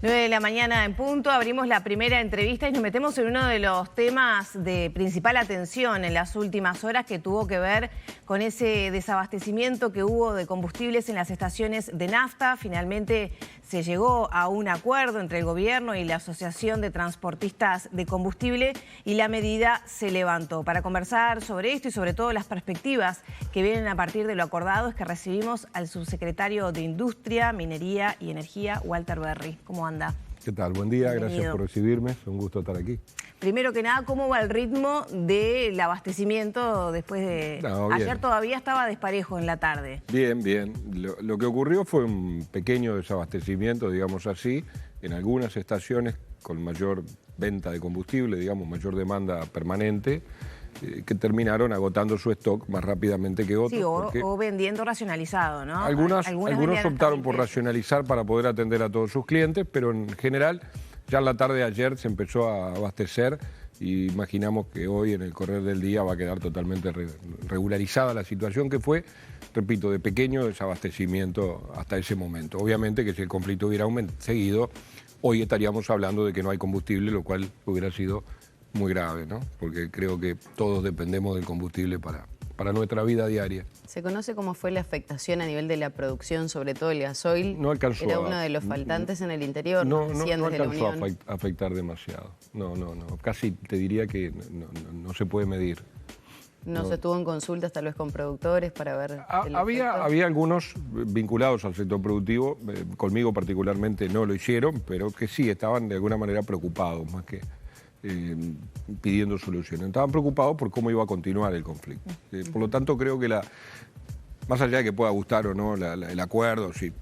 9 de la mañana en punto, abrimos la primera entrevista y nos metemos en uno de los temas de principal atención en las últimas horas, que tuvo que ver con ese desabastecimiento que hubo de combustibles en las estaciones de nafta. Finalmente se llegó a un acuerdo entre el gobierno y la Asociación de Transportistas de Combustible y la medida se levantó. Para conversar sobre esto y sobre todo las perspectivas que vienen a partir de lo acordado es que recibimos al subsecretario de Industria, Minería y Energía, Walter Berry. ¿Cómo anda? ¿Qué tal? Buen día, Bienvenido. Gracias por recibirme, es un gusto estar aquí. Primero que nada, ¿cómo va el ritmo del abastecimiento después de...? Ayer todavía estaba desparejo en la tarde. Bien, bien. Lo que ocurrió fue un pequeño desabastecimiento, digamos así, en algunas estaciones con mayor venta de combustible, digamos, mayor demanda permanente, que terminaron agotando su stock más rápidamente que otros. Sí, o vendiendo racionalizado, ¿no? Algunos optaron por racionalizar para poder atender a todos sus clientes, pero en general ya en la tarde de ayer se empezó a abastecer y imaginamos que hoy en el correr del día va a quedar totalmente regularizada la situación, que fue, repito, de pequeño desabastecimiento hasta ese momento. Obviamente que si el conflicto hubiera seguido, hoy estaríamos hablando de que no hay combustible, lo cual hubiera sido muy grave, ¿no? Porque creo que todos dependemos del combustible para nuestra vida diaria. ¿Se conoce cómo fue la afectación a nivel de la producción, sobre todo el gasoil? No alcanzó. Era uno de los faltantes en el interior. No alcanzó a afectar demasiado. No. Casi te diría que no se puede medir. ¿No se estuvo en consultas tal vez con productores para ver el efecto? Había algunos vinculados al sector productivo, conmigo particularmente no lo hicieron, pero que sí estaban de alguna manera preocupados, más que pidiendo soluciones. Estaban preocupados por cómo iba a continuar el conflicto. Por lo tanto, creo que más allá de que pueda gustar o no el acuerdo, si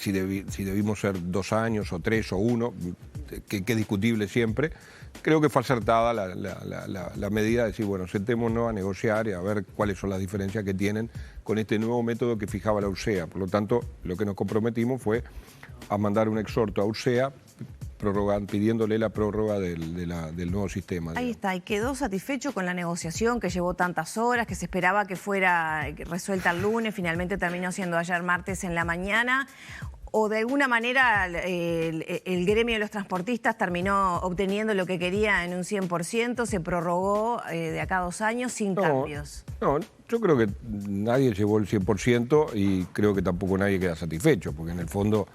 debimos ser 2 años o 3 o 1, que es discutible siempre, creo que fue acertada la medida de decir, bueno, sentémonos a negociar y a ver cuáles son las diferencias que tienen con este nuevo método que fijaba la URSEA. Por lo tanto, lo que nos comprometimos fue a mandar un exhorto a URSEA pidiéndole la prórroga del nuevo sistema. Ahí está, y quedó satisfecho con la negociación que llevó tantas horas, que se esperaba que fuera resuelta el lunes, finalmente terminó siendo ayer martes en la mañana, o de alguna manera el gremio de los transportistas terminó obteniendo lo que quería en un 100%, se prorrogó de acá a 2 años sin cambios. No, yo creo que nadie llevó el 100% y creo que tampoco nadie queda satisfecho, porque en el fondo,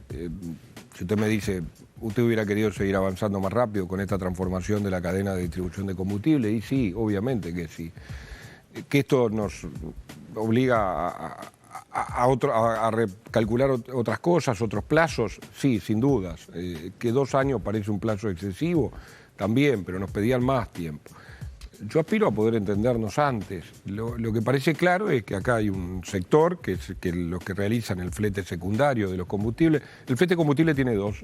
si usted me dice, ¿usted hubiera querido seguir avanzando más rápido con esta transformación de la cadena de distribución de combustible? Y sí, obviamente que sí. Que esto nos obliga a recalcular otras cosas, otros plazos, sí, sin dudas. Que 2 años parece un plazo excesivo, también, pero nos pedían más tiempo. Yo aspiro a poder entendernos antes. Lo que parece claro es que acá hay un sector, que es los que realizan el flete secundario de los combustibles. El flete de combustible tiene dos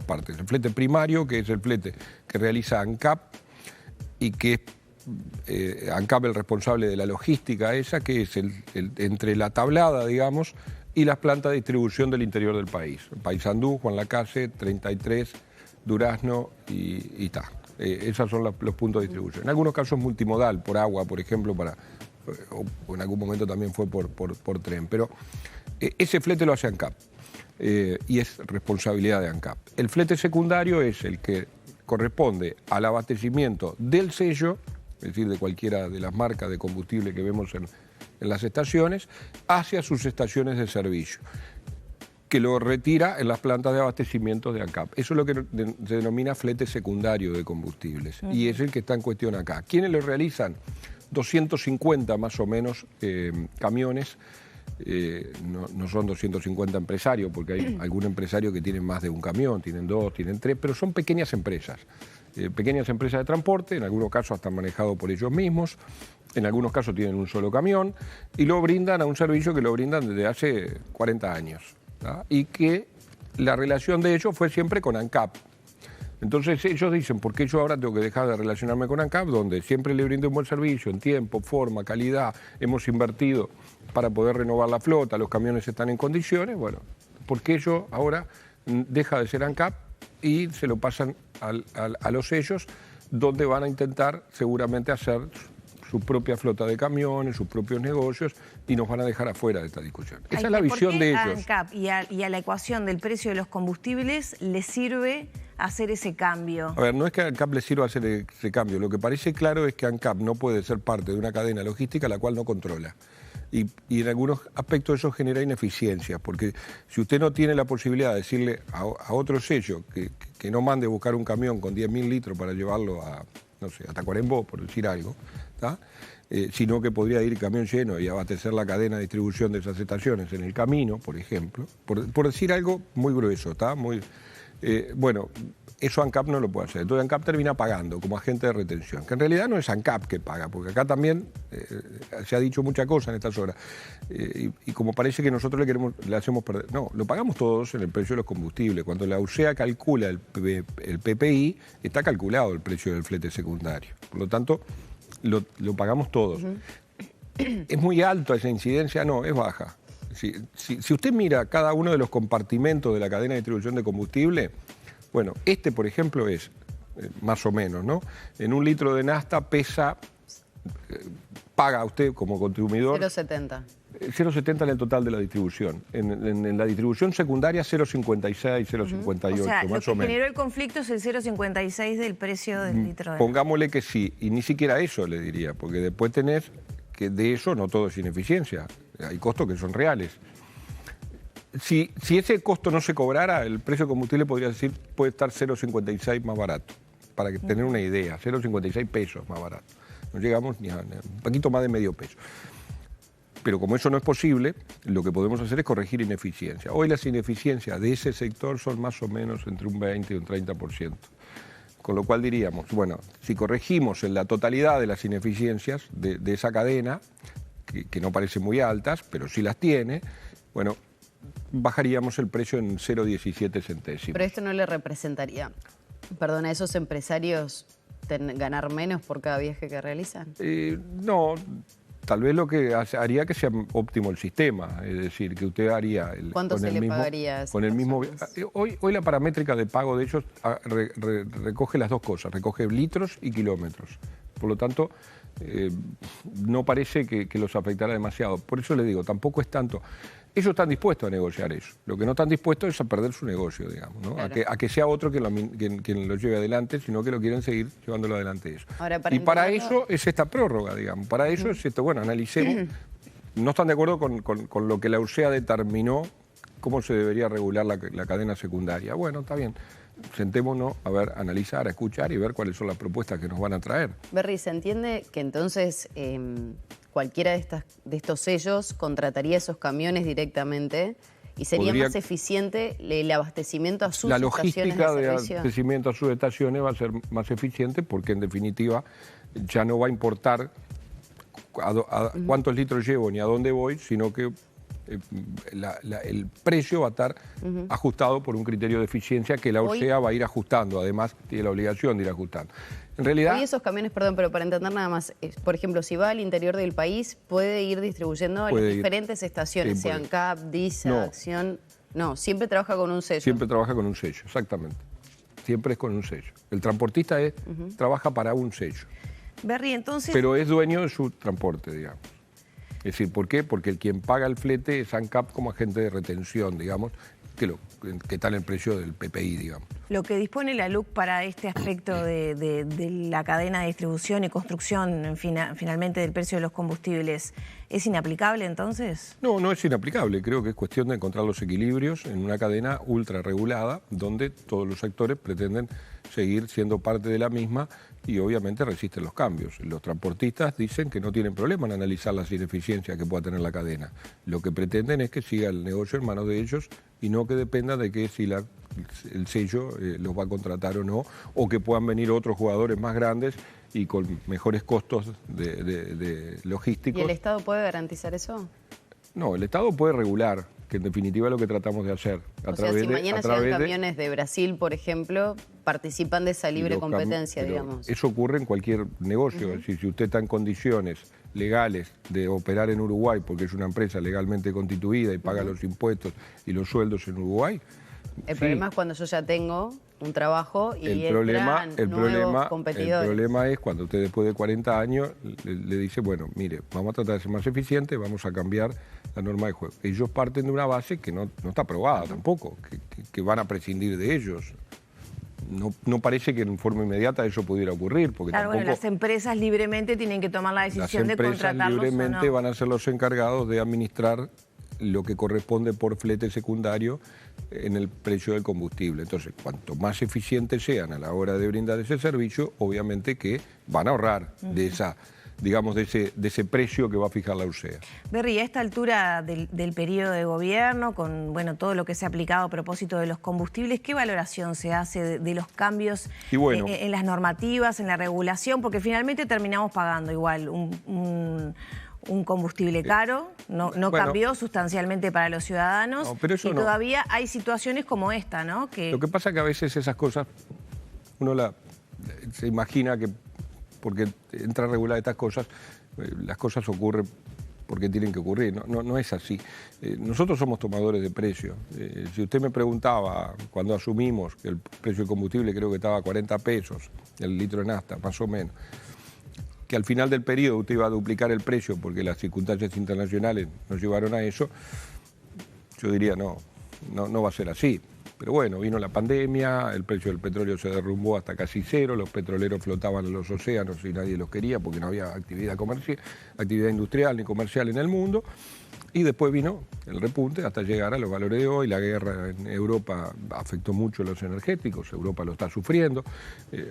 partes. El flete primario, que es el flete que realiza ANCAP, y que es ANCAP el responsable de la logística esa, que es entre la tablada, digamos, y las plantas de distribución del interior del país. Paysandú, Juan Lacase, 33, Durazno y Itá. Esos son los puntos de distribución. En algunos casos multimodal, por agua, por ejemplo, o en algún momento también fue por tren. Pero ese flete lo hace ANCAP y es responsabilidad de ANCAP. El flete secundario es el que corresponde al abastecimiento del sello, es decir, de cualquiera de las marcas de combustible que vemos en las estaciones, hacia sus estaciones de servicio, que lo retira en las plantas de abastecimiento de ANCAP. Eso es lo que se denomina flete secundario de combustibles, y es el que está en cuestión acá. ¿Quiénes lo realizan? 250 más o menos camiones, no son 250 empresarios, porque hay algún empresario que tiene más de un camión, tienen 2, tienen 3, pero son pequeñas empresas de transporte, en algunos casos están manejados por ellos mismos, en algunos casos tienen un solo camión, y lo brindan a un servicio que lo brindan desde hace 40 años. Y que la relación de ellos fue siempre con ANCAP. Entonces ellos dicen, ¿por qué yo ahora tengo que dejar de relacionarme con ANCAP, donde siempre le brindé un buen servicio, en tiempo, forma, calidad, hemos invertido para poder renovar la flota, los camiones están en condiciones? Bueno, ¿por qué yo ahora deja de ser ANCAP y se lo pasan a los sellos, donde van a intentar seguramente hacer su propia flota de camiones, sus propios negocios y nos van a dejar afuera de esta discusión. Esa es la visión de ellos. ¿Por qué a ANCAP y a la ecuación del precio de los combustibles les sirve hacer ese cambio? A ver, no es que a ANCAP le sirva hacer ese cambio. Lo que parece claro es que ANCAP no puede ser parte de una cadena logística la cual no controla. Y en algunos aspectos eso genera ineficiencias, porque si usted no tiene la posibilidad de decirle a otro sello que no mande a buscar un camión con 10.000 litros para llevarlo a, no sé, a Tacuarembó, por decir algo, sino que podría ir camión lleno y abastecer la cadena de distribución de esas estaciones en el camino, por ejemplo, por decir algo muy grueso, ¿está? Bueno, eso ANCAP no lo puede hacer. Entonces ANCAP termina pagando como agente de retención, que en realidad no es ANCAP que paga, porque acá también se ha dicho mucha cosa en estas horas. Y como parece que nosotros le hacemos perder. No, lo pagamos todos en el precio de los combustibles. Cuando la UCEA calcula el PPI, está calculado el precio del flete secundario. Por lo tanto, lo pagamos todos. ¿Es muy alta esa incidencia? No, es baja. Si usted mira cada uno de los compartimentos de la cadena de distribución de combustible, bueno, por ejemplo, es más o menos, ¿no? En un litro de nafta paga usted como consumidor 0,70. 0,70 en el total de la distribución. En la distribución secundaria 0,56, 0,58, o sea, más o lo que menos. generó el conflicto es el 0,56 del precio del litro de... Pongámosle que sí, y ni siquiera eso le diría, porque después tenés que de eso no todo es ineficiencia, hay costos que son reales. Si ese costo no se cobrara, el precio de combustible puede estar 0,56 más barato, para tener una idea, 0,56 pesos más barato. No llegamos ni a un poquito más de medio peso. Pero como eso no es posible, lo que podemos hacer es corregir ineficiencia. Hoy las ineficiencias de ese sector son más o menos entre un 20 y un 30%. Con lo cual diríamos, bueno, si corregimos en la totalidad de las ineficiencias de esa cadena, que no parecen muy altas, pero sí las tiene, bueno, bajaríamos el precio en 0,17 centésimos. Pero esto no le representaría, perdón, a esos empresarios ganar menos por cada viaje que realizan. No, tal vez lo que haría que sea óptimo el sistema, es decir, que usted haría... ¿Cuánto se le pagaría a esas personas? Hoy la paramétrica de pago de ellos recoge las dos cosas, recoge litros y kilómetros. Por lo tanto, no parece que los afectará demasiado. Por eso le digo, tampoco es tanto... Ellos están dispuestos a negociar eso. Lo que no están dispuestos es a perder su negocio, digamos, ¿no? Claro. A que sea otro quien lo lleve adelante, sino que lo quieren seguir llevándolo adelante ellos. Ahora, para eso es esta prórroga, digamos. Para eso es esto. Bueno, analicemos. No están de acuerdo con lo que la UCEA determinó cómo se debería regular la cadena secundaria. Bueno, está bien. Sentémonos a ver, analizar, a escuchar y ver cuáles son las propuestas que nos van a traer. Berry, ¿se entiende que entonces cualquiera de estos sellos contrataría esos camiones directamente y sería más eficiente el abastecimiento a sus estaciones de servicio? La logística de abastecimiento a sus estaciones va a ser más eficiente porque en definitiva ya no va a importar cuántos litros llevo ni a dónde voy, sino que el precio va a estar ajustado por un criterio de eficiencia que la UCEA va a ir ajustando, además tiene la obligación de ir ajustando. En realidad... Hoy esos camiones, perdón, pero para entender nada más, por ejemplo, si va al interior del país, puede ir distribuyendo a las diferentes estaciones, sean CAP, DISA, Acción... No, siempre trabaja con un sello. Siempre trabaja con un sello, exactamente. Siempre es con un sello. El transportista trabaja para un sello. Berry, entonces... Pero es dueño de su transporte, digamos. Es decir, ¿por qué? Porque quien paga el flete es ANCAP como agente de retención, digamos, que está en el precio del PPI, digamos. Lo que dispone la LUC para este aspecto de la cadena de distribución y construcción finalmente del precio de los combustibles, ¿es inaplicable entonces? No, no es inaplicable. Creo que es cuestión de encontrar los equilibrios en una cadena ultra regulada donde todos los sectores pretenden seguir siendo parte de la misma y obviamente resisten los cambios. Los transportistas dicen que no tienen problema en analizar las ineficiencias que pueda tener la cadena. Lo que pretenden es que siga el negocio en manos de ellos y no que dependa de que si el sello los va a contratar o no, o que puedan venir otros jugadores más grandes y con mejores costos de logísticos. ¿Y el Estado puede garantizar eso? No, el Estado puede regular, que en definitiva es lo que tratamos de hacer. Si mañana llegan camiones de Brasil, por ejemplo, participan de esa libre competencia, digamos. Eso ocurre en cualquier negocio. Es decir, si usted está en condiciones legales de operar en Uruguay, porque es una empresa legalmente constituida y paga los impuestos y los sueldos en Uruguay. El problema es cuando yo ya tengo un trabajo y entran nuevos competidores. El problema es cuando usted después de 40 años le dice, bueno, mire, vamos a tratar de ser más eficientes, vamos a cambiar la norma de juego. Ellos parten de una base que no está aprobada tampoco, que van a prescindir de ellos. No parece que en forma inmediata eso pudiera ocurrir. Porque claro, tampoco, bueno, las empresas libremente tienen que tomar la decisión de contratarlos. Las empresas libremente van a ser los encargados de administrar lo que corresponde por flete secundario en el precio del combustible. Entonces, cuanto más eficientes sean a la hora de brindar ese servicio, obviamente que van a ahorrar de esa, digamos, de ese precio que va a fijar la URSEA. Berry, a esta altura del periodo de gobierno, con todo lo que se ha aplicado a propósito de los combustibles, ¿qué valoración se hace de los cambios en las normativas, en la regulación? Porque finalmente terminamos pagando igual un combustible caro, no cambió sustancialmente para los ciudadanos, y todavía hay situaciones como esta, ¿no? Lo que pasa es que a veces esas cosas, uno se imagina que porque entra a regular estas cosas, las cosas ocurren porque tienen que ocurrir. No es así. Nosotros somos tomadores de precios. Si usted me preguntaba, cuando asumimos que el precio del combustible creo que estaba a 40 pesos, el litro de nafta, más o menos, que al final del periodo usted iba a duplicar el precio porque las circunstancias internacionales nos llevaron a eso, yo diría no va a ser así. Pero bueno, vino la pandemia, el precio del petróleo se derrumbó hasta casi cero, los petroleros flotaban en los océanos y nadie los quería porque no había actividad industrial ni comercial en el mundo. Y después vino el repunte hasta llegar a los valores de hoy. La guerra en Europa afectó mucho a los energéticos, Europa lo está sufriendo.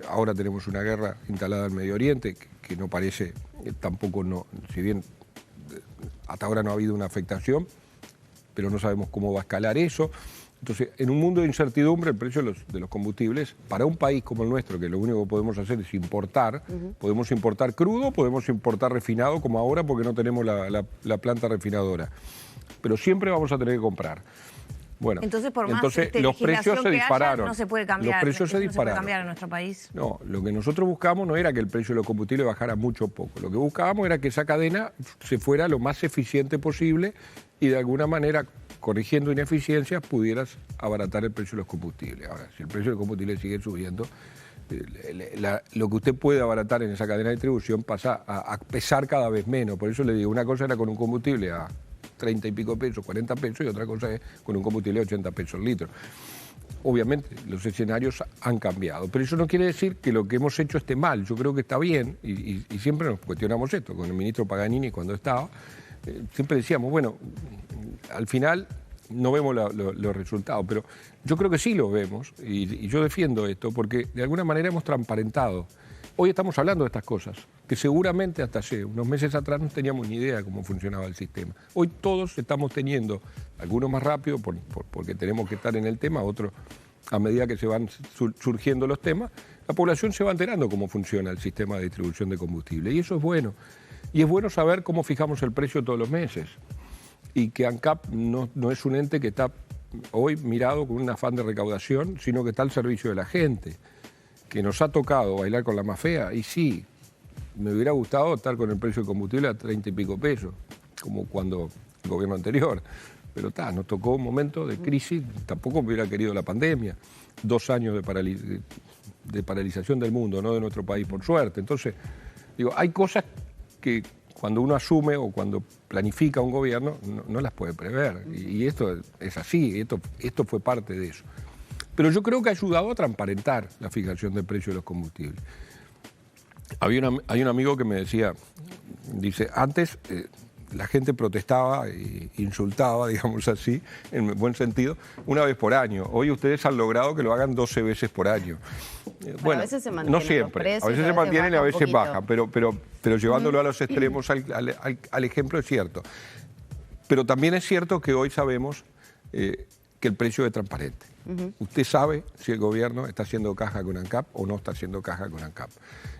Ahora tenemos una guerra instalada en Medio Oriente que no parece, tampoco, si bien hasta ahora no ha habido una afectación, pero no sabemos cómo va a escalar eso. Entonces, en un mundo de incertidumbre, el precio de los combustibles, para un país como el nuestro, que lo único que podemos hacer es importar, podemos importar crudo, podemos importar refinado, como ahora, porque no tenemos la planta refinadora. Pero siempre vamos a tener que comprar. Bueno, entonces los precios se dispararon. No se puede cambiar. Los precios se dispararon. No se puede cambiar en nuestro país. No, lo que nosotros buscamos no era que el precio de los combustibles bajara mucho o poco. Lo que buscábamos era que esa cadena se fuera lo más eficiente posible y de alguna manera, corrigiendo ineficiencias, pudieras abaratar el precio de los combustibles. Ahora, si el precio del combustible sigue subiendo, lo que usted puede abaratar en esa cadena de distribución pasa a pesar cada vez menos. Por eso le digo, una cosa era con un combustible a 30 y pico pesos, 40 pesos, y otra cosa es con un combustible a 80 pesos el litro. Obviamente, los escenarios han cambiado, pero eso no quiere decir que lo que hemos hecho esté mal. Yo creo que está bien, y siempre nos cuestionamos esto. Con el ministro Paganini, cuando estaba, siempre decíamos, bueno, al final no vemos los resultados, pero yo creo que sí los vemos, y yo defiendo esto porque de alguna manera hemos transparentado. Hoy estamos hablando de estas cosas, que seguramente hasta hace unos meses atrás no teníamos ni idea de cómo funcionaba el sistema. Hoy todos estamos teniendo, algunos más rápido porque tenemos que estar en el tema, otros a medida que se van surgiendo los temas, la población se va enterando cómo funciona el sistema de distribución de combustible, y eso es bueno. Y es bueno saber cómo fijamos el precio todos los meses. Y que ANCAP no es un ente que está hoy mirado con un afán de recaudación, sino que está al servicio de la gente. Que nos ha tocado bailar con la más fea, y sí, me hubiera gustado estar con el precio del combustible a 30 y pico pesos, como cuando el gobierno anterior. Pero nos tocó un momento de crisis, tampoco me hubiera querido la pandemia. 2 años de paralización del mundo, no de nuestro país, por suerte. Entonces, digo, hay cosas que cuando uno asume o cuando planifica un gobierno no las puede prever. Y esto es así, esto fue parte de eso. Pero yo creo que ha ayudado a transparentar la fijación del precio de los combustibles. Hay un amigo que me decía, dice, antes la gente protestaba e insultaba, digamos así, en buen sentido, una vez por año. Hoy ustedes han logrado que lo hagan 12 veces por año. Bueno, a veces se mantienen, no siempre, precios, a veces se mantienen y a veces bajan, pero llevándolo a los extremos al ejemplo es cierto. Pero también es cierto que hoy sabemos que el precio es transparente. Usted sabe si el gobierno está haciendo caja con ANCAP o no está haciendo caja con ANCAP.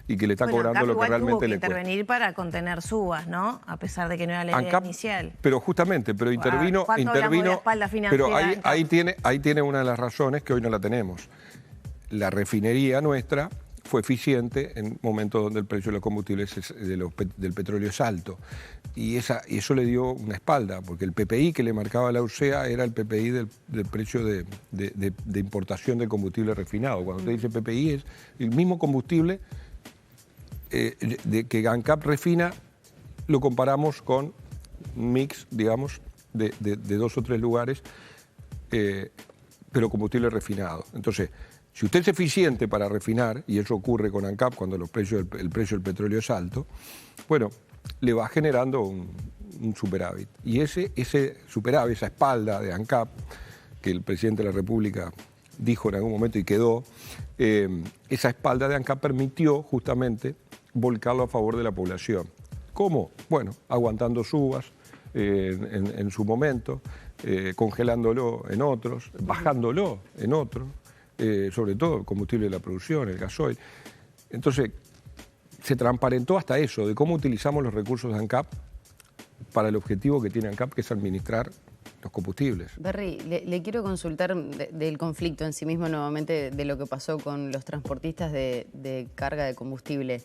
Y que le está cobrando lo que realmente le cuesta. Intervenir para contener subas, ¿no? A pesar de que no era la idea inicial. Pero justamente, intervino. Pero ahí tiene una de las razones que hoy no la tenemos. La refinería nuestra fue eficiente en momentos donde el precio de los combustibles del petróleo es alto. Y eso le dio una espalda, porque el PPI que le marcaba la UCEA era el PPI del precio de importación del combustible refinado. Cuando usted dice PPI es el mismo combustible que ANCAP refina, lo comparamos con un mix, digamos, de 2 o 3 lugares, pero combustible refinado. Entonces, si usted es eficiente para refinar, y eso ocurre con ANCAP cuando el precio del petróleo es alto, bueno, le va generando un superávit. Y ese superávit, esa espalda de ANCAP, que el presidente de la República dijo en algún momento y quedó, esa espalda de ANCAP permitió justamente volcarlo a favor de la población. ¿Cómo? Bueno, aguantando subas en su momento, congelándolo en otros, bajándolo en otros, sobre todo el combustible de la producción, el gasoil. Entonces, se transparentó hasta eso, de cómo utilizamos los recursos de ANCAP para el objetivo que tiene ANCAP, que es administrar los combustibles. Berry, le quiero consultar del conflicto en sí mismo nuevamente, de lo que pasó con los transportistas de carga de combustible.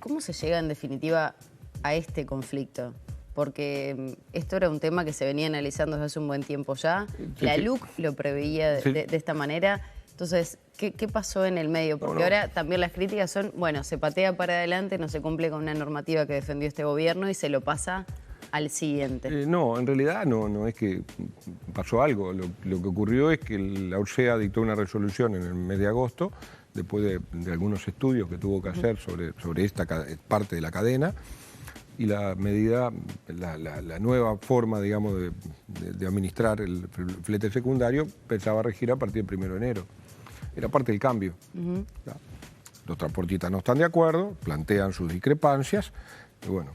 ¿Cómo se llega en definitiva a este conflicto? Porque esto era un tema que se venía analizando desde hace un buen tiempo ya. Sí, la sí. LUC lo preveía de esta manera. Entonces, ¿qué pasó en el medio? Porque ahora también las críticas son, bueno, se patea para adelante, no se cumple con una normativa que defendió este gobierno y se lo pasa al siguiente. No, en realidad no es que pasó algo. Lo que ocurrió es que la UCEA dictó una resolución en el mes de agosto, después de algunos estudios que tuvo que hacer sobre esta parte de la cadena, y la medida, la nueva forma, digamos, de administrar el flete secundario pensaba regir a partir del 1 de enero. Era parte del cambio. Los transportistas no están de acuerdo, plantean sus discrepancias, y bueno,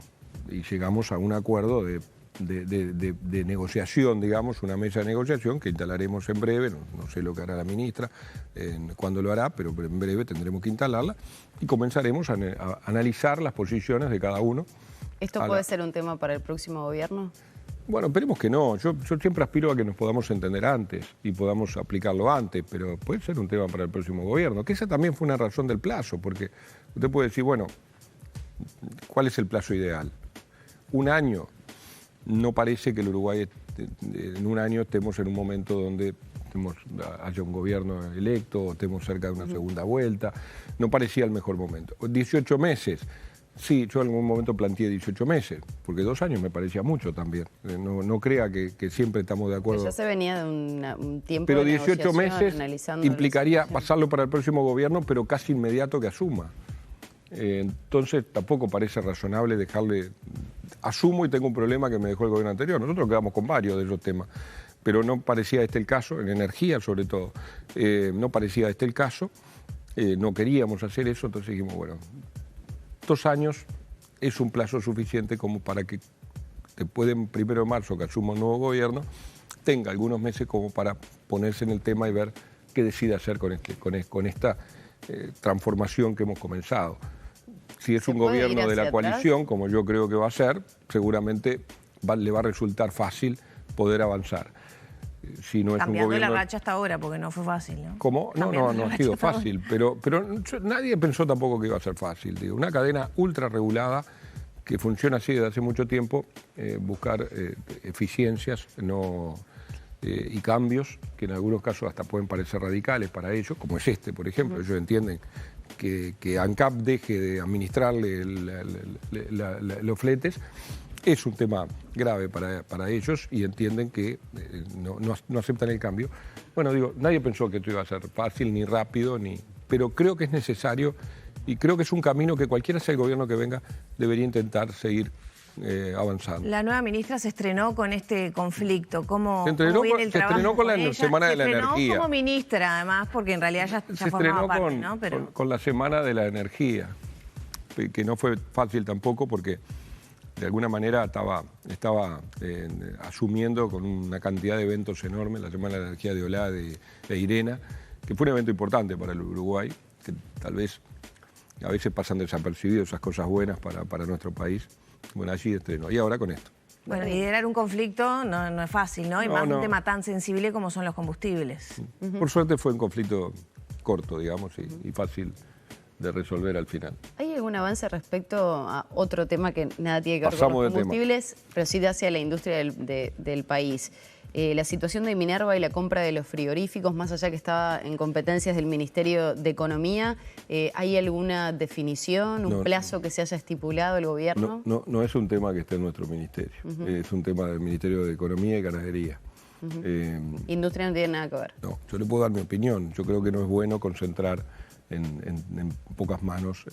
y llegamos a un acuerdo de negociación, digamos, una mesa de negociación que instalaremos en breve, no sé lo que hará la ministra, cuándo lo hará, pero en breve tendremos que instalarla y comenzaremos a analizar las posiciones de cada uno. ¿Esto puede ser un tema para el próximo gobierno? Bueno, esperemos que no. Yo siempre aspiro a que nos podamos entender antes y podamos aplicarlo antes, pero puede ser un tema para el próximo gobierno, que esa también fue una razón del plazo, porque usted puede decir, bueno, ¿cuál es el plazo ideal? Un año. No parece que el Uruguay en un año estemos en un momento donde haya un gobierno electo o estemos cerca de una segunda vuelta. No parecía el mejor momento. 18 meses. Sí, yo en algún momento planteé 18 meses, porque 2 años me parecía mucho también. No crea que siempre estamos de acuerdo. Pero ya se venía de un tiempo pero de 18 meses implicaría la pasarlo para el próximo gobierno, pero casi inmediato que asuma. Entonces tampoco parece razonable dejarle... Asumo y tengo un problema que me dejó el gobierno anterior. Nosotros quedamos con varios de esos temas, pero no parecía este el caso, en energía sobre todo. No parecía este el caso, no queríamos hacer eso, entonces dijimos, bueno, 2 años es un plazo suficiente como para que después del 1 de marzo que asuma un nuevo gobierno, tenga algunos meses como para ponerse en el tema y ver qué decide hacer con esta transformación que hemos comenzado. Si es un gobierno de la coalición, como yo creo que va a ser, seguramente le va a resultar fácil poder avanzar. Si no es cambiando un gobierno... la racha hasta ahora, porque no fue fácil, ¿no? ¿Cómo? No ha sido fácil, pero nadie pensó tampoco que iba a ser fácil. Digo. Una cadena ultra regulada que funciona así desde hace mucho tiempo, buscar eficiencias y cambios que en algunos casos hasta pueden parecer radicales para ellos, como es este, por ejemplo. Ellos entienden que ANCAP deje de administrarle los fletes. Es un tema grave para ellos y entienden que no aceptan el cambio. Bueno, digo, nadie pensó que esto iba a ser fácil, ni rápido, pero creo que es necesario y creo que es un camino que cualquiera sea el gobierno que venga debería intentar seguir avanzando. La nueva ministra se estrenó con este conflicto. ¿Cómo viene el trabajo? Se estrenó con la Semana de la Energía. Se estrenó como ministra, además, porque en realidad ya formaba parte, ¿no? Pero... con la Semana de la Energía, que no fue fácil tampoco porque de alguna manera estaba asumiendo con una cantidad de eventos enormes, la Semana de la Energía de Olá, de Irena, que fue un evento importante para el Uruguay, que tal vez a veces pasan desapercibidos esas cosas buenas para nuestro país. Bueno, allí estrenó. Y ahora con esto. Bueno, liderar un conflicto no es fácil, ¿no? Y más un tema tan sensible como son los combustibles. Por suerte fue un conflicto corto, digamos, y fácil de resolver al final. ¿Hay algún avance respecto a otro tema que nada tiene que ver Pasamos con los de tema. combustibles, pero sí hacia la industria del país? La situación de Minerva y la compra de los frigoríficos, más allá que estaba en competencias del Ministerio de Economía, ¿hay alguna definición, un plazo que se haya estipulado el gobierno? No es un tema que esté en nuestro ministerio, es un tema del Ministerio de Economía y Ganadería. Industria no tiene nada que ver. No, yo le puedo dar mi opinión. Yo creo que no es bueno concentrar en pocas manos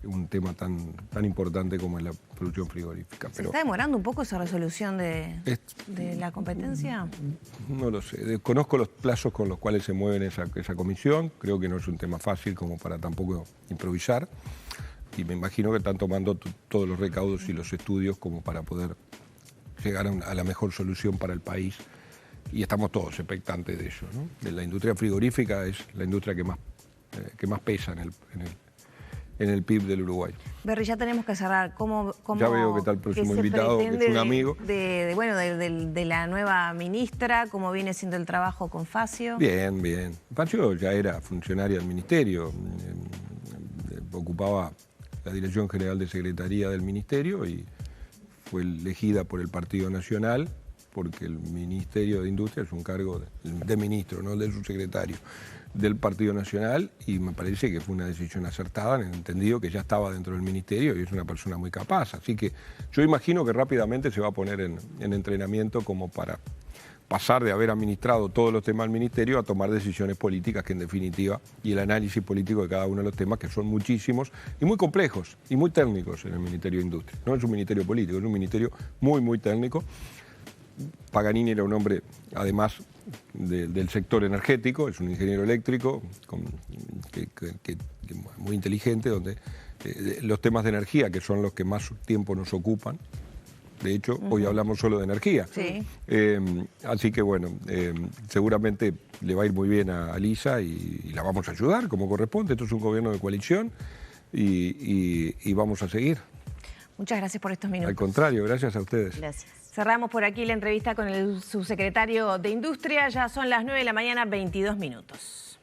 un tema tan importante como es la producción frigorífica. ¿Se está demorando un poco esa resolución de la competencia? No lo sé. Desconozco los plazos con los cuales se mueve esa comisión. Creo que no es un tema fácil como para tampoco improvisar. Y me imagino que están tomando todos los recaudos y los estudios como para poder llegar a la mejor solución para el país. Y estamos todos expectantes de ello, ¿no? De la industria frigorífica es la industria que más pesa en el PIB del Uruguay. Berry, ya tenemos que cerrar. ¿Cómo ya veo que está el próximo invitado, que es un amigo. De la nueva ministra, ¿cómo viene siendo el trabajo con Facio? Bien, bien. Facio ya era funcionaria del ministerio, ocupaba la Dirección General de Secretaría del Ministerio y fue elegida por el Partido Nacional, porque el Ministerio de Industria es un cargo de ministro, no del subsecretario del Partido Nacional, y me parece que fue una decisión acertada en el entendido que ya estaba dentro del ministerio y es una persona muy capaz. Así que yo imagino que rápidamente se va a poner en entrenamiento como para pasar de haber administrado todos los temas del ministerio a tomar decisiones políticas que en definitiva, y el análisis político de cada uno de los temas, que son muchísimos y muy complejos y muy técnicos en el Ministerio de Industria. No es un ministerio político, es un ministerio muy, muy técnico. Paganini era un hombre, además del sector energético, es un ingeniero eléctrico muy inteligente, donde los temas de energía, que son los que más tiempo nos ocupan, de hecho, hoy hablamos solo de energía. Sí. Así que bueno, seguramente le va a ir muy bien a Lisa y la vamos a ayudar como corresponde. Esto es un gobierno de coalición y vamos a seguir. Muchas gracias por estos minutos. Al contrario, gracias a ustedes. Gracias. Cerramos por aquí la entrevista con el subsecretario de Industria. Ya son las 9 de la mañana, 22 minutos.